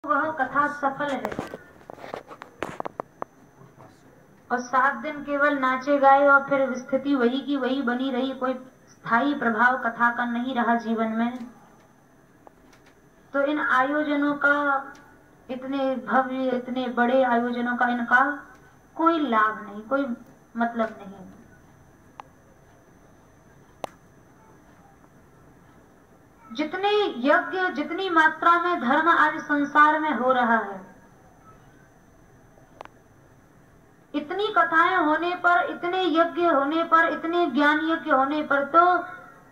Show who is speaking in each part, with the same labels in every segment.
Speaker 1: वह कथा सफल है और 7 दिन केवल नाचे गाए और फिर स्थिति वही की वही बनी रही, कोई स्थायी प्रभाव कथा का नहीं रहा जीवन में, तो इन आयोजनों का, इतने भव्य इतने बड़े आयोजनों का इनका कोई लाभ नहीं, कोई मतलब नहीं। जितने यज्ञ, जितनी मात्रा में धर्म आज संसार में हो रहा है, इतनी कथाएं होने पर, इतने यज्ञ होने पर, इतने ज्ञान यज्ञ होने पर तो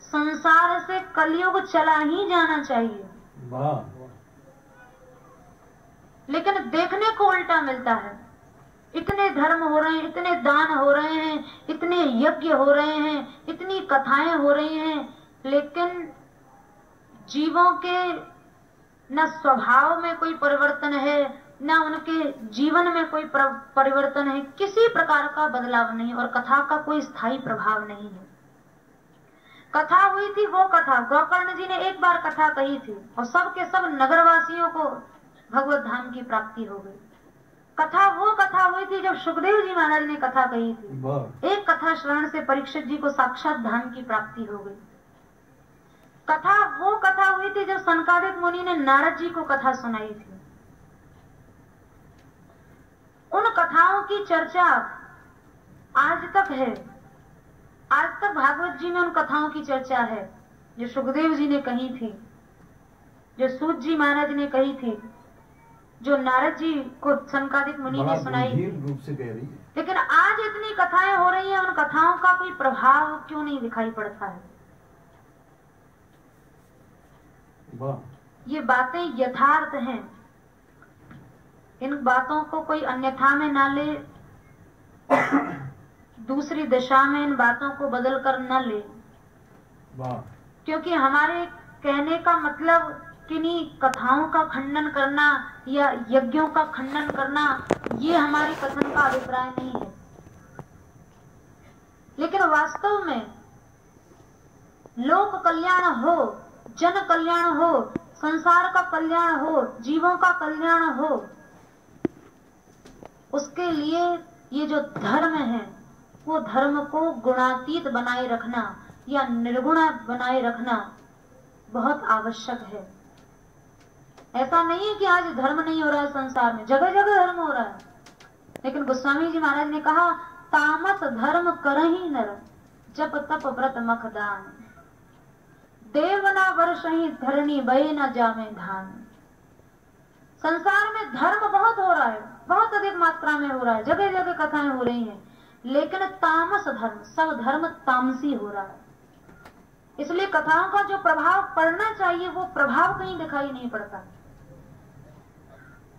Speaker 1: संसार से कलयुग चला ही जाना चाहिए। लेकिन देखने को उल्टा मिलता है। इतने धर्म हो रहे हैं, इतने दान हो रहे हैं, इतने यज्ञ हो रहे हैं, इतनी कथाएं हो रही हैं, लेकिन जीवों के न स्वभाव में कोई परिवर्तन है, न उनके जीवन में कोई परिवर्तन है, किसी प्रकार का बदलाव नहीं, और कथा का कोई स्थायी प्रभाव नहीं है। कथा हुई थी वो कथा, गोकर्ण जी ने एक बार कथा कही थी और सब के सब नगरवासियों को भगवत धाम की प्राप्ति हो गई। कथा वो कथा हुई थी जब सुखदेव जी महाराज ने कथा कही थी। एक कथा श्रवण से परीक्षित जी को साक्षात धाम की प्राप्ति हो गई। कथा वो कथा हुई थी जब सनकादिक मुनि ने नारद जी को कथा सुनाई थी। उन कथाओं की चर्चा आज तक है। आज तक भागवत जी में उन कथाओं की चर्चा है जो सुखदेव जी ने कही थी, जो सूत जी महाराज ने कही थी, जो नारद जी को सनकादिक मुनि ने सुनाई थी।
Speaker 2: रूप से कह रही है।
Speaker 1: लेकिन आज इतनी कथाएं हो रही हैं, उन कथाओं का कोई प्रभाव क्यों नहीं दिखाई पड़ता है? ये बातें यथार्थ हैं, इन बातों को कोई अन्यथा में ना ले, दूसरी दिशा में इन बातों को बदल कर न ले, क्योंकि हमारे कहने का मतलब किन्हीं कथाओं का खंडन करना या यज्ञों का खंडन करना, ये हमारे कथन का अभिप्राय नहीं है। लेकिन वास्तव में लोक कल्याण हो, जन कल्याण हो, संसार का कल्याण हो, जीवों का कल्याण हो, उसके लिए ये जो धर्म है वो धर्म को गुणातीत बनाए रखना या निर्गुण बनाए रखना बहुत आवश्यक है। ऐसा नहीं है कि आज धर्म नहीं हो रहा है संसार में, जगह जगह धर्म हो रहा है। लेकिन गोस्वामी जी महाराज ने कहा, तामस धर्म करहि नर, जप तप व्रत मख दान, देव न वर्षहि धरणी बहे न जामे धान। संसार में धर्म बहुत हो रहा है, बहुत अधिक मात्रा में हो रहा है, जगह जगह कथाएं हो रही हैं, लेकिन तामस धर्म, सब धर्म तामसी हो रहा है। इसलिए कथाओं का जो प्रभाव पड़ना चाहिए वो प्रभाव कहीं दिखाई नहीं पड़ता,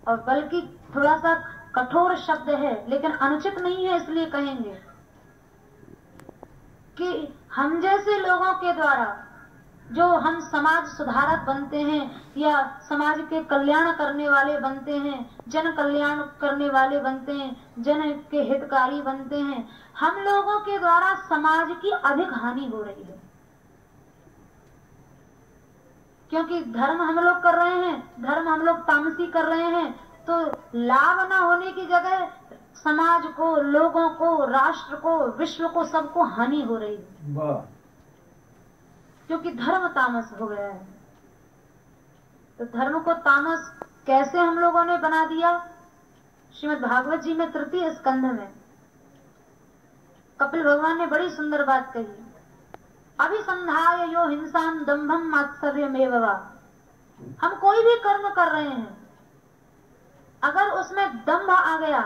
Speaker 1: और बल्कि थोड़ा सा कठोर शब्द है लेकिन अनुचित नहीं है, इसलिए कहेंगे कि हम जैसे लोगों के द्वारा जो हम समाज सुधारक बनते हैं या समाज के कल्याण करने वाले बनते हैं, जन कल्याण करने वाले बनते हैं, जन के हितकारी बनते हैं, हम लोगों के द्वारा समाज की अधिक हानि हो रही है। क्योंकि धर्म हम लोग कर रहे हैं, धर्म हम लोग तामसी कर रहे हैं, तो लाभ न होने की जगह समाज को, लोगों को, राष्ट्र को, विश्व को, सबको हानि हो रही है, क्योंकि धर्म तामस हो गया है। तो धर्म को तामस कैसे हम लोगों ने बना दिया? श्रीमद् भागवत जी में 3 स्कंध में कपिल भगवान ने बड़ी सुंदर बात कही, अभिसंधाय यो हिंसाम दंभम मात्सर्यमेव वा। हम कोई भी कर्म कर रहे हैं, अगर उसमें दंभ आ गया,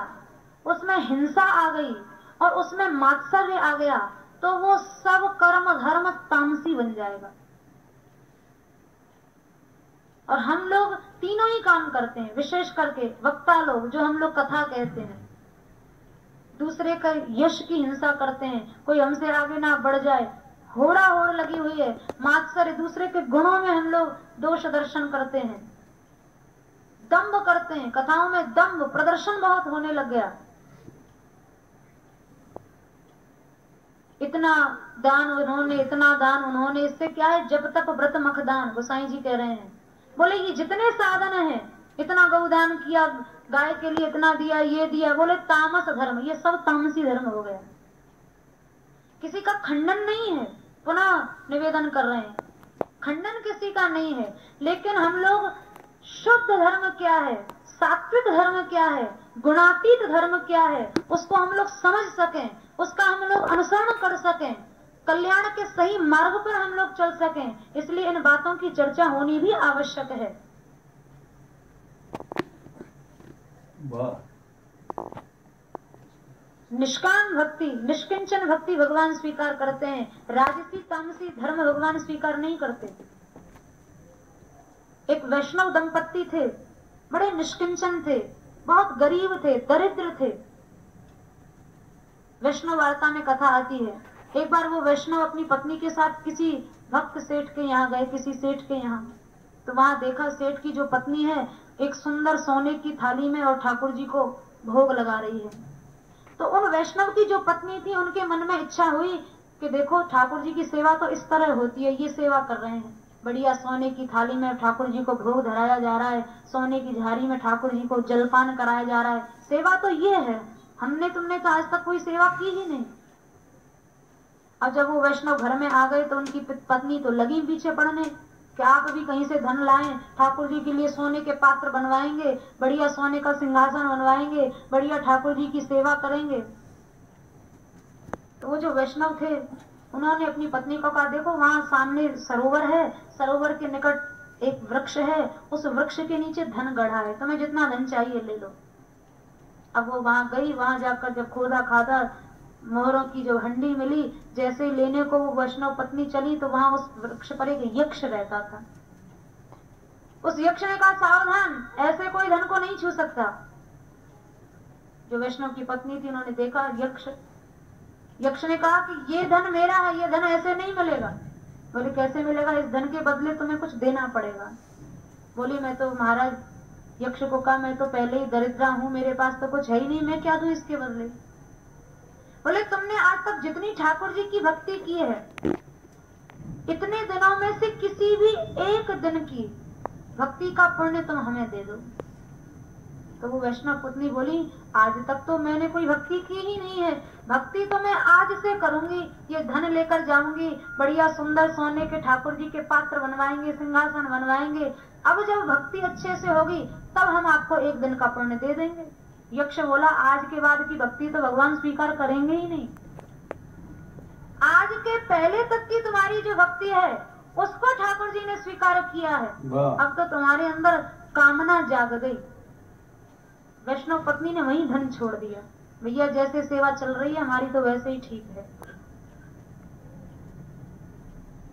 Speaker 1: उसमें हिंसा आ गई और उसमें मात्सर्य आ गया, तो वो सब कर्म धर्म तामसी बन जाएगा। और हम लोग तीनों ही काम करते हैं, विशेष करके वक्ता लोग जो हम लोग कथा कहते हैं, दूसरे का यश की हिंसा करते हैं, कोई हमसे आगे ना बढ़ जाए, होड़ा होड़ लगी हुई है, मात्सर्य, दूसरे के गुणों में हम लोग दोष दर्शन करते हैं, दंभ करते हैं, कथाओं में दंभ प्रदर्शन बहुत होने लग गया। इतना दान उन्होंने, इतना दान उन्होंने, इससे क्या है? जब तप व्रत मख दान, गोसाई जी कह रहे हैं। बोले ये जितने साधन हैं, इतने इतना गौदान किया, गाय के लिए इतना दिया, ये दिया। बोले तामस धर्म, ये सब तामसी धर्म हो गया। किसी का खंडन नहीं है, पुनः निवेदन कर रहे हैं, खंडन किसी का नहीं है, लेकिन हम लोग शुद्ध धर्म क्या है, सात्विक धर्म क्या है, गुणातीत धर्म क्या है, उसको हम लोग समझ सकें, उसका हम लोग अनुसरण कर सकें, कल्याण के सही मार्ग पर हम लोग चल सकें, इसलिए इन बातों की चर्चा होनी भी आवश्यक है। निष्काम भक्ति, निष्किंचन भक्ति भगवान स्वीकार करते हैं, राजसी तामसी धर्म भगवान स्वीकार नहीं करते। एक वैष्णव दंपत्ति थे, बड़े निष्किंचन थे, बहुत गरीब थे, दरिद्र थे। वैष्णव वार्ता में कथा आती है, एक बार वो वैष्णव अपनी पत्नी के साथ किसी भक्त सेठ के यहाँ गए, किसी सेठ के यहाँ। तो वहां देखा सेठ की जो पत्नी है एक सुंदर सोने की थाली में और ठाकुर जी को भोग लगा रही है। तो उन वैष्णव की जो पत्नी थी, उनके मन में इच्छा हुई कि देखो ठाकुर जी की सेवा तो इस तरह होती है, ये सेवा कर रहे हैं, बढ़िया सोने की थाली में ठाकुर जी को भोग धराया जा रहा है, सोने की झाड़ी में ठाकुर जी को जलपान कराया जा रहा है, सेवा तो ये है, हमने तुमने तो आज तक कोई सेवा की ही नहीं। और जब वो वैष्णव घर में आ गए तो उनकी पत्नी तो लगी पीछे पड़ने कि आप भी कहीं से धन लाएं, ठाकुर जी के लिए सोने के पात्र बनवाएंगे, बढ़िया सोने का सिंहासन बनवाएंगे, बढ़िया ठाकुर जी की सेवा करेंगे। तो वो जो वैष्णव थे उन्होंने अपनी पत्नी को कहा, देखो वहां सामने सरोवर है, सरोवर के निकट एक वृक्ष है, उस वृक्ष के नीचे धन गढ़ा है, तुम्हें जितना धन चाहिए ले लो। अब वो वहां गई, वहां जाकर जब खोदा खादा मोहरों की जो हंडी मिली, जैसे लेने को वो वैष्णव पत्नी चली तो वहां उस वृक्ष पर एक यक्ष रहता था। उस यक्ष ने कहा, सावधान, ऐसे कोई धन को नहीं छू सकता। जो वैष्णव की पत्नी थी उन्होंने देखा यक्ष ने कहा कि ये धन मेरा है, ये धन ऐसे नहीं मिलेगा। बोले कैसे मिलेगा, इस धन के बदले तुम्हें कुछ देना पड़ेगा। बोली मैं तो महाराज, यक्ष को कहा मैं तो पहले ही दरिद्रा हूं, मेरे पास तो कुछ है ही नहीं, मैं क्या दूं इसके बदले। बोले तुमने आज तक जितनी ठाकुर जी की भक्ति की है, इतने दिनों में से किसी भी एक दिन की भक्ति का पुण्य तुम हमें दे दो। तो वो वैष्णव पत्नी बोली, आज तक तो मैंने कोई भक्ति की ही नहीं है, भक्ति तो मैं आज से करूंगी, ये धन लेकर जाऊंगी, बढ़िया सुंदर सोने के ठाकुर जी के पात्र बनवाएंगे, सिंहासन बनवाएंगे, अब जब भक्ति अच्छे से होगी तब हम आपको एक दिन का पुण्य दे देंगे। यक्ष बोला, आज के बाद की भक्ति तो भगवान स्वीकार करेंगे ही नहीं, आज के पहले तक की तुम्हारी जो भक्ति है उसको ठाकुर जी ने स्वीकार किया है, अब तो तुम्हारे अंदर कामना जाग गई। वैष्णव पत्नी ने वही धन छोड़ दिया, भैया जैसे सेवा चल रही है हमारी तो वैसे ही ठीक है।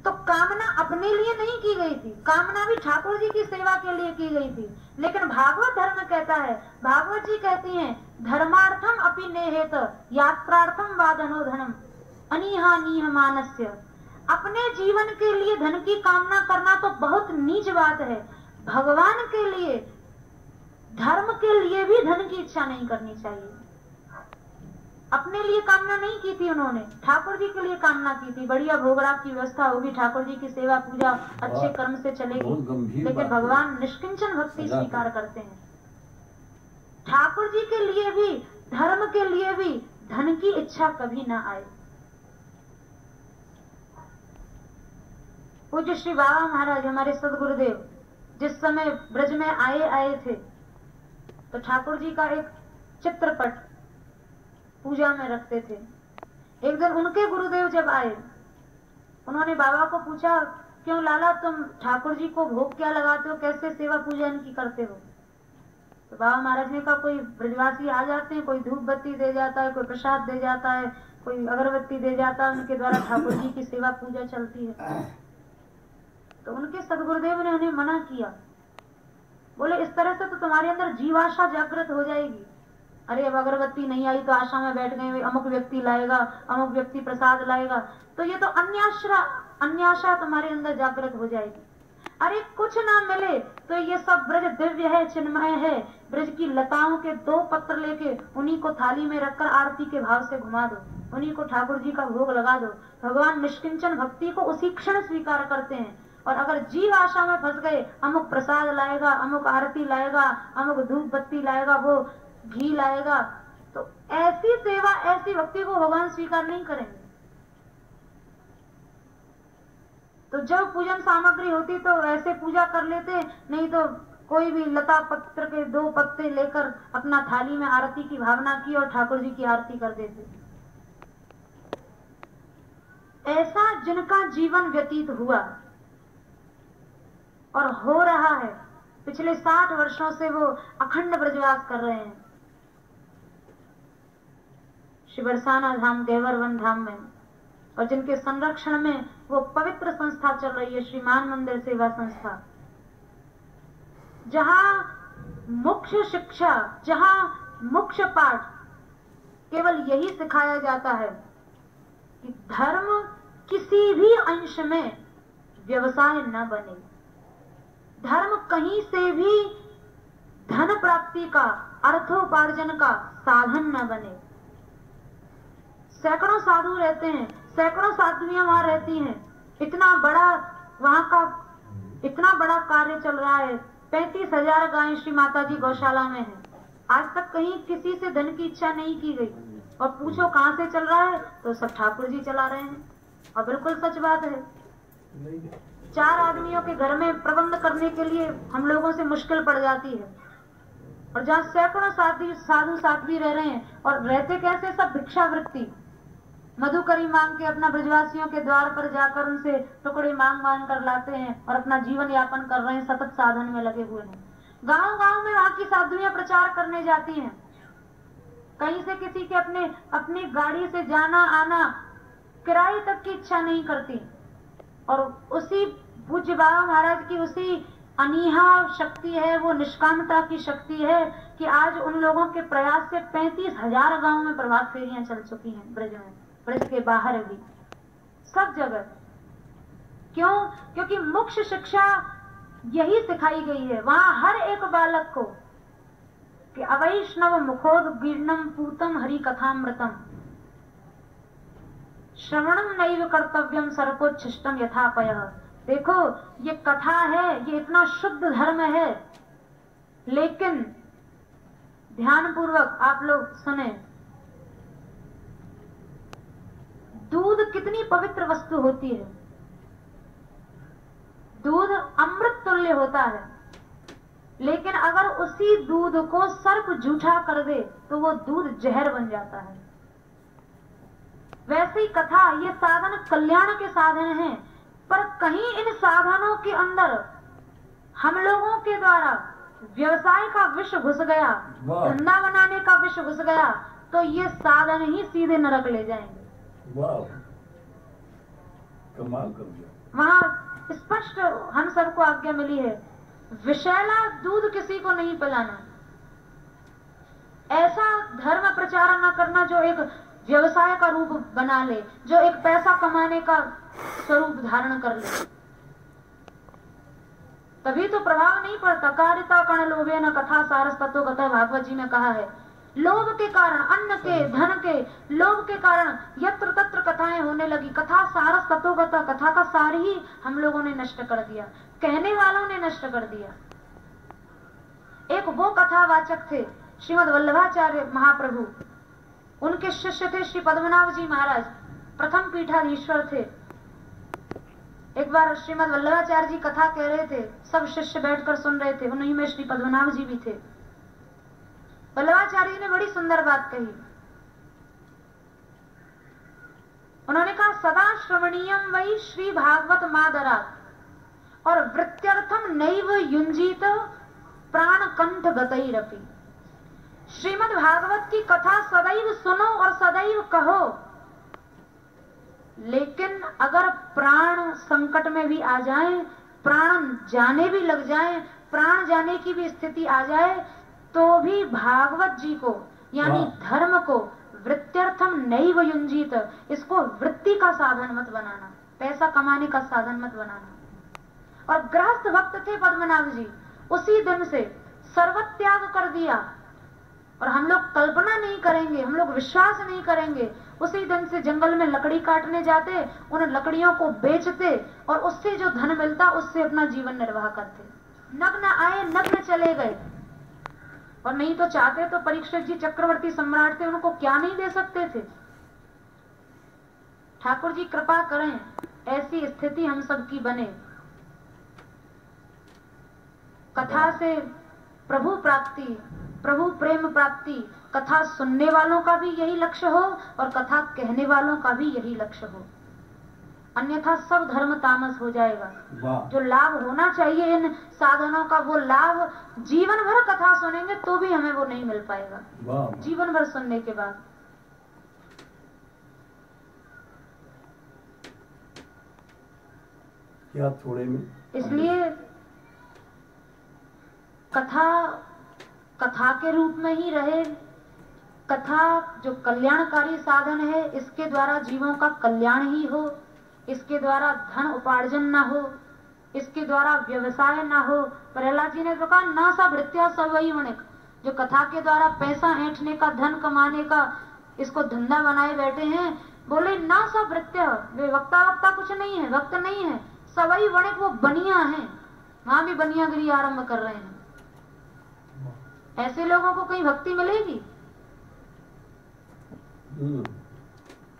Speaker 1: तो कामना अपने लिए नहीं की गई थी, कामना भी ठाकुर जी की सेवा के लिए की गई थी। लेकिन भागवत धर्म कहता है, भागवत जी कहती हैं, धर्मार्थम अपि नेहेत यात्रार्थम वादनो धनम अनिहा नीह मानस्य। अपने जीवन के लिए धन की कामना करना तो बहुत नीच बात है, भगवान के लिए धर्म के लिए भी धन की इच्छा नहीं करनी चाहिए। अपने लिए कामना नहीं की थी उन्होंने, ठाकुर जी के लिए कामना की थी, बढ़िया भोगराग की व्यवस्था होगी, ठाकुर जी की सेवा पूजा अच्छे कर्म से चलेगी। लेकिन भगवान निष्किंचन भक्ति स्वीकार करते हैं। ठाकुर जी के लिए भी, धर्म के लिए भी धन की इच्छा कभी ना आए। पूज्य श्री बाबा महाराज हमारे सदगुरुदेव जिस समय ब्रज में आए थे तो ठाकुर जी का एक चित्रपट पूजा में रखते थे। एक दिन उनके गुरुदेव जब आए, उन्होंने बाबा को पूछा, क्यों लाला तुम ठाकुर जी को भोग क्या लगाते हो, कैसे सेवा पूजा इनकी करते हो? तो बाबा महाराज ने कहा, कोई ब्रजवासी आ जाते हैं, कोई धूप बत्ती दे जाता है, कोई प्रसाद दे जाता है, कोई अगरबत्ती दे जाता है, उनके द्वारा ठाकुर जी की सेवा पूजा चलती है। तो उनके सदगुरुदेव ने उन्हें मना किया, बोले इस तरह से तो तुम्हारे अंदर जीवाशा जागृत हो जाएगी। अरे अब अगरबत्ती नहीं आई तो आशा में बैठ गए, अमुक व्यक्ति लाएगा, अमुक व्यक्ति प्रसाद लाएगा, तो ये तो अन्याशा तुम्हारे अंदर जागृत हो जाएगी। अरे कुछ ना मिले तो ये सब ब्रज दिव्य है, चिन्मय है, ब्रज की लताओं के 2 पत्र लेके उन्हीं को थाली में रखकर आरती के भाव से घुमा दो, उन्हीं को ठाकुर जी का भोग लगा दो। भगवान निष्किंचन भक्ति को उसी क्षण स्वीकार करते हैं। और अगर जीव आशा में फंस गए, अमुक प्रसाद लाएगा, अमुक आरती लाएगा, अमुक धूप बत्ती लाएगा, वो घी लाएगा, तो ऐसी सेवा, ऐसी भक्ति को भगवान स्वीकार नहीं करेंगे। तो जब पूजन सामग्री होती तो ऐसे पूजा कर लेते, नहीं तो कोई भी लता पत्र के 2 पत्ते लेकर अपना थाली में आरती की भावना की और ठाकुर जी की आरती कर देते। ऐसा जिनका जीवन व्यतीत हुआ और हो रहा है, पिछले 60 वर्षों से वो अखंड ब्रजवास कर रहे हैं श्री बरसाना धाम, देवरवन धाम में, और जिनके संरक्षण में वो पवित्र संस्था चल रही है, श्री मान मंदिर सेवा संस्था, जहां मुख्य शिक्षा, जहां मुख्य पाठ केवल यही सिखाया जाता है कि धर्म किसी भी अंश में व्यवसाय न बने, धर्म कहीं से भी धन प्राप्ति का, अर्थोपार्जन का साधन न बने। सैकड़ों साधु रहते हैं, सैकड़ों साधुएं वहां रहती हैं, इतना बड़ा वहां का इतना बड़ा कार्य चल रहा है, 35,000 गायें श्री माता जी गौशाला में है। आज तक कहीं किसी से धन की इच्छा नहीं की गई, और पूछो कहां से चल रहा है तो सब ठाकुर जी चला रहे हैं। और बिल्कुल सच बात है, 4 आदमियों के घर में प्रबंध करने के लिए हम लोगों से मुश्किल पड़ जाती है, और जहाँ सैकड़ों साधु साध्वी रह रहे हैं, और रहते कैसे, सब भिक्षावृत्ति, मधुकरी मांग के अपना ब्रजवासियों के द्वार पर जाकर उनसे टुकड़े मांग मांग कर लाते हैं और अपना जीवन यापन कर रहे हैं, सतत साधन में लगे हुए हैं। गांव गांव में वहां की साधुएं प्रचार करने जाती हैं, कहीं से किसी के अपनी गाड़ी से जाना आना, किराए तक की इच्छा नहीं करती, और उसी पूज्य बाबा महाराज की उसी अनीहा शक्ति है, वो निष्कामता की शक्ति है कि आज उन लोगों के प्रयास से 35,000 गांव में प्रभात फेरियां चल चुकी हैं, ब्रज में, ब्रज के बाहर भी, सब जगह। क्यों? क्योंकि मुख्य शिक्षा यही सिखाई गई है वहां हर एक बालक को कि अवैष्णव मुखोदगीर्णम पूतम हरि कथामृतम श्रवणम नैव कर्तव्यम सर्पोच्छिष्टम यथापयः। देखो, ये कथा है, ये इतना शुद्ध धर्म है, लेकिन ध्यान पूर्वक आप लोग सुने, दूध कितनी पवित्र वस्तु होती है, दूध अमृत तुल्य होता है, लेकिन अगर उसी दूध को सर्प जूठा कर दे तो वो दूध जहर बन जाता है। वैसे ही कथा, ये साधन कल्याण के साधन हैं, पर कहीं इन साधनों के अंदर हम लोगों के द्वारा व्यवसाय का विष घुस गया, धंधा बनाने का विष घुस गया, तो ये साधन ही सीधे नरक ले जाएंगे।
Speaker 2: वाह, कमाल कर दिया।
Speaker 1: वहां स्पष्ट हम सबको आज्ञा मिली है, विषैला दूध किसी को नहीं पिलाना, ऐसा धर्म प्रचार न करना जो एक व्यवसाय का रूप बना ले, जो एक पैसा कमाने का स्वरूप धारण कर ले, तभी तो प्रभाव नहीं पड़ता। कारिता कण लोभे न कथा सारस तत्व कथा, भागवत जी में कहा है, लोभ के कारण, अन्न के, धन के लोभ के कारण यत्र तत्र कथाएं होने लगी, कथा सारस तत्व कथा, कथा का सार ही हम लोगों ने नष्ट कर दिया, कहने वालों ने नष्ट कर दिया। एक वो कथावाचक थे श्रीमद वल्लभाचार्य महाप्रभु, उनके शिष्य थे श्री पद्मनाभ जी महाराज, प्रथम पीठाधीश्वर थे। एक बार श्रीमद वल्लभाचार्य जी कथा कह रहे थे, सब शिष्य बैठकर सुन रहे थे, उन्हीं में श्री पद्मनाभ जी भी थे। वल्लभाचार्य जी ने बड़ी सुंदर बात कही, उन्होंने कहा, सदा श्रवणीयम वही श्री भागवत मादरात और वृत्त्यर्थम नैव युंजीत प्राण कंठ गतैरपि। श्रीमद् भागवत की कथा सदैव सुनो और सदैव कहो, लेकिन अगर प्राण संकट में भी आ जाए, प्राण जाने भी लग जाए, प्राण जाने की भी स्थिति आ जाए, तो भी भागवत जी को यानी धर्म को वृत्त्यर्थम नैव युंजीत, इसको वृत्ति का साधन मत बनाना, पैसा कमाने का साधन मत बनाना। और गृहस्थ भक्त थे पद्मनाभ जी, उसी दिन से सर्वत्याग कर दिया, और हम लोग कल्पना नहीं करेंगे, हम लोग विश्वास नहीं करेंगे। उसी दिन से जंगल में लकड़ी काटने जाते, उन लकड़ियों को बेचते और उससे जो धन मिलता उससे अपना जीवन निर्वाह करते। नग्न आए नग्न चले गए। और नहीं तो चाहते तो परीक्षित जी चक्रवर्ती सम्राट थे, उनको क्या नहीं दे सकते थे। ठाकुर जी कृपा करें ऐसी स्थिति हम सबकी बने, कथा से प्रभु प्राप्ति, प्रभु प्रेम प्राप्ति। कथा सुनने वालों का भी यही लक्ष्य हो और कथा कहने वालों का भी यही लक्ष्य हो, अन्यथा सब धर्म तामस हो जाएगा। जो लाभ होना चाहिए इन साधनों का, वो लाभ जीवन भर कथा सुनेंगे तो भी हमें वो नहीं मिल पाएगा। जीवन भर सुनने के बाद
Speaker 2: क्या थोड़े में,
Speaker 1: इसलिए कथा के रूप में ही रहे। कथा जो कल्याणकारी साधन है, इसके द्वारा जीवों का कल्याण ही हो, इसके द्वारा धन उपार्जन ना हो, इसके द्वारा व्यवसाय ना हो। प्रहलाद जी ने तो कहा ना सा भृत्या सवई वणिक, जो कथा के द्वारा पैसा ऐंठने का, धन कमाने का इसको धंधा बनाए बैठे हैं, बोले ना सा भृत्या, वे वक्ता कुछ नहीं है, वक्त नहीं है। सवई वणिक वो बनिया है, वहां भी बनियागिरी आरंभ कर रहे हैं। ऐसे लोगों को कहीं भक्ति मिलेगी?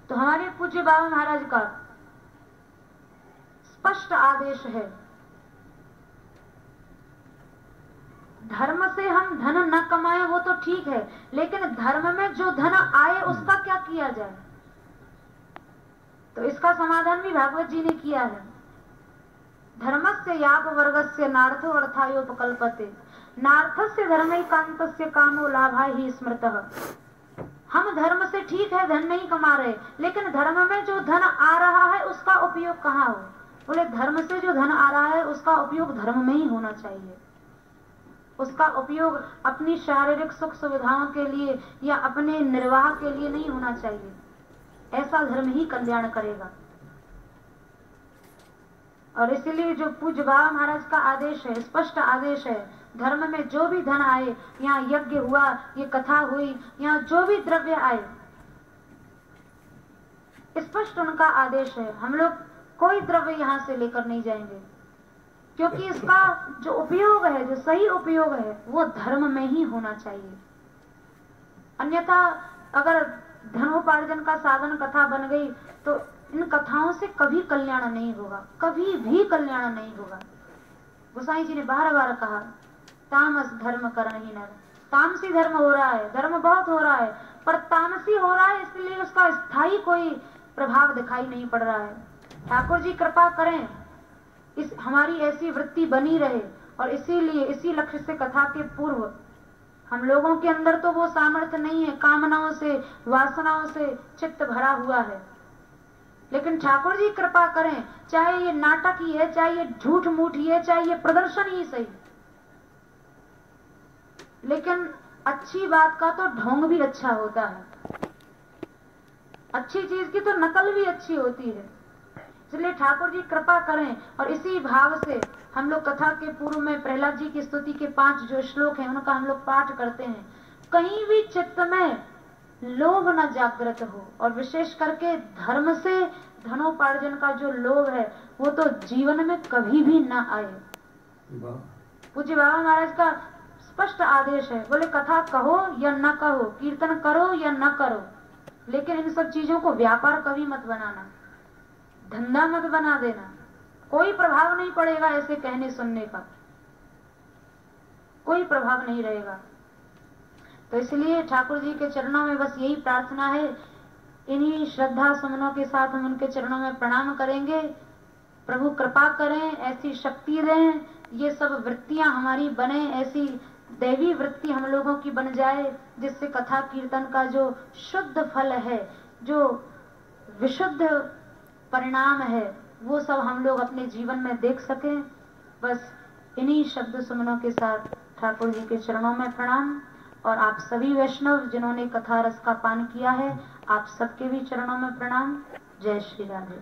Speaker 1: तो हमारे पूज्य बाबा महाराज का स्पष्ट आदेश है, धर्म से हम धन न कमाएं वो तो ठीक है, लेकिन धर्म में जो धन आए उसका क्या किया जाए? तो इसका समाधान भी भागवत जी ने किया है। धर्मस्य याग वर्गस्य नार्थो अर्थायोपकल्पते, नार्थस्य धर्मैकान्तस्य कामो लाभा ही स्मृतः। हम धर्म से ठीक है धन नहीं कमा रहे, लेकिन धर्म में जो धन आ रहा है उसका उपयोग कहाँ हो? बोले धर्म से जो धन आ रहा है उसका उपयोग धर्म में ही होना चाहिए। उसका उपयोग अपनी शारीरिक सुख सुविधाओं के लिए या अपने निर्वाह के लिए नहीं होना चाहिए। ऐसा धर्म ही कल्याण करेगा। और इसलिए जो पूज्य बाबा महाराज का आदेश है, स्पष्ट आदेश है, धर्म में जो भी धन आए, यहाँ यज्ञ हुआ, ये कथा हुई, यहाँ जो भी द्रव्य आए, स्पष्ट उनका आदेश है, हम लोग कोई द्रव्य यहाँ से लेकर नहीं जाएंगे, क्योंकि इसका जो उपयोग है, जो सही उपयोग है, वो धर्म में ही होना चाहिए। अन्यथा अगर धनोपार्जन का साधन कथा बन गई तो इन कथाओं से कभी कल्याण नहीं होगा, कभी भी कल्याण नहीं होगा। गोसाई जी ने बार बार कहा तामस धर्म कर नहीं नर, तामसी धर्म हो रहा है, धर्म बहुत हो रहा है, पर तामसी हो रहा है, इसलिए उसका स्थायी कोई प्रभाव दिखाई नहीं पड़ रहा है। ठाकुर जी कृपा करें इस हमारी ऐसी वृत्ति बनी रहे, और इसीलिए इसी लक्ष्य से कथा के पूर्व हम लोगों के अंदर तो वो सामर्थ्य नहीं है, कामनाओं से वासनाओं से चित्त भरा हुआ है, लेकिन ठाकुर जी कृपा करें, चाहे ये नाटक ही है, चाहे ये झूठ मूठ ही है, चाहे ये प्रदर्शन ही सही, लेकिन अच्छी बात का तो ढोंग भी अच्छा होता है, अच्छी चीज की तो नकल भी अच्छी होती है। इसलिए ठाकुर जी कृपा करें, और इसी भाव से हम लोग कथा के पूर्व में प्रहलाद जी की स्तुति के 5 जो श्लोक हैं उनका हम लोग पाठ करते हैं। कहीं भी चित्त में लोभ न जागृत हो, और विशेष करके धर्म से धनोपार्जन का जो लोभ है वो तो जीवन में कभी भी न आए। पूज्य बाबा महाराज का स्पष्ट आदेश है, बोले कथा कहो या न कहो, कीर्तन करो या न करो, लेकिन इन सब चीजों को व्यापार कभी मत बनाना, धंधा मत बना देना। कोई प्रभाव नहीं पड़ेगा ऐसे कहने सुनने का, कोई प्रभाव नहीं रहेगा। तो इसलिए ठाकुर जी के चरणों में बस यही प्रार्थना है, इन्हीं श्रद्धा सुमनों के साथ हम उनके चरणों में प्रणाम करेंगे। प्रभु कृपा करें, ऐसी शक्ति दें, ये सब वृत्तियां हमारी बने, ऐसी दैवी वृत्ति हम लोगों की बन जाए, जिससे कथा कीर्तन का जो शुद्ध फल है, जो विशुद्ध परिणाम है, वो सब हम लोग अपने जीवन में देख सकें। बस इन्हीं शब्द सुमनों के साथ ठाकुर जी के चरणों में प्रणाम। और आप सभी वैष्णव जिन्होंने कथा रस का पान किया है, आप सबके भी चरणों में प्रणाम। जय श्री राधे।